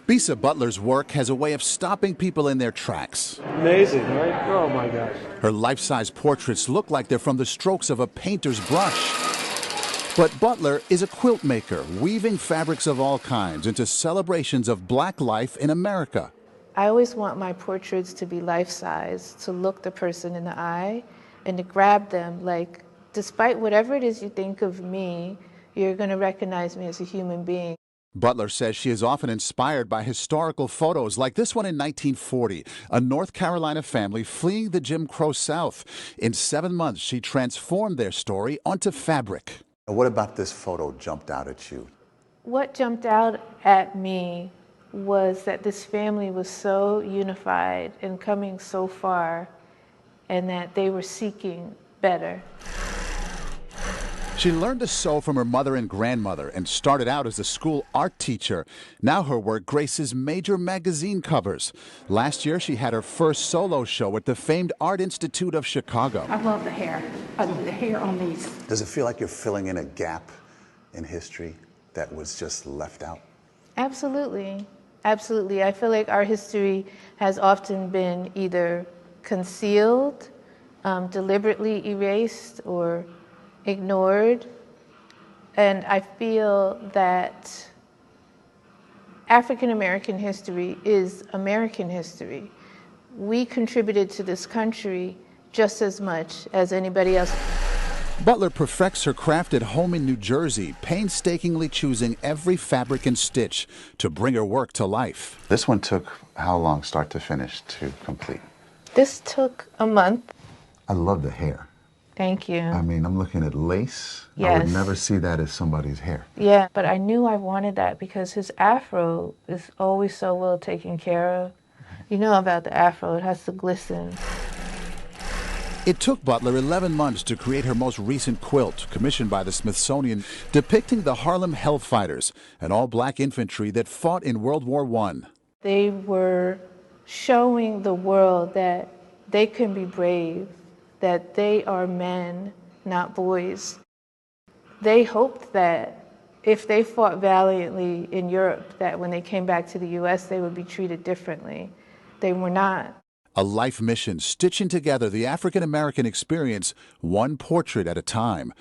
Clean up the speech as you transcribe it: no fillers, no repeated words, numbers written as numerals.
Bisa Butler's work has a way of stopping people in their tracks. Amazing, right? Oh my gosh. Her life-size portraits look like they're from the strokes of a painter's brush. But Butler is a quilt maker, weaving fabrics of all kinds into celebrations of black life in America. I always want my portraits to be life-size, to look the person in the eye and to grab them, like, despite whatever it is you think of me, you're going to recognize me as a human being. Butler says she is often inspired by historical photos like this one in 1940, a North Carolina family fleeing the Jim Crow South. In 7 months, she transformed their story onto fabric. What about this photo jumped out at you? What jumped out at me was that this family was so unified and coming so far, and that they were seeking better. She learned to sew from her mother and grandmother and started out as a school art teacher. Now her work graces major magazine covers. Last year, she had her first solo show at the famed Art Institute of Chicago. I love the hair. The hair on these. Does it feel like you're filling in a gap in history that was just left out? Absolutely. Absolutely. I feel like our history has often been either concealed, deliberately erased, or ignored. And I feel that African American history is American history. We contributed to this country just as much as anybody else. Butler perfects her craft at home in New Jersey, painstakingly choosing every fabric and stitch to bring her work to life. This one took how long, start to finish, to complete? This took a month. I love the hair. Thank you. I mean, I'm looking at lace. I Yes. would never see that as somebody's hair. Yeah, but I knew I wanted that because his afro is always so well taken care of. You know about the afro, it has to glisten. It took Butler 11 months to create her most recent quilt, commissioned by the Smithsonian, depicting the Harlem Hellfighters, an all-black infantry that fought in World War I. They were showing the world that they can be brave, that they are men, not boys. They hoped that if they fought valiantly in Europe, that when they came back to the U.S., they would be treated differently. They were not. A life mission stitching together the African American experience, one portrait at a time.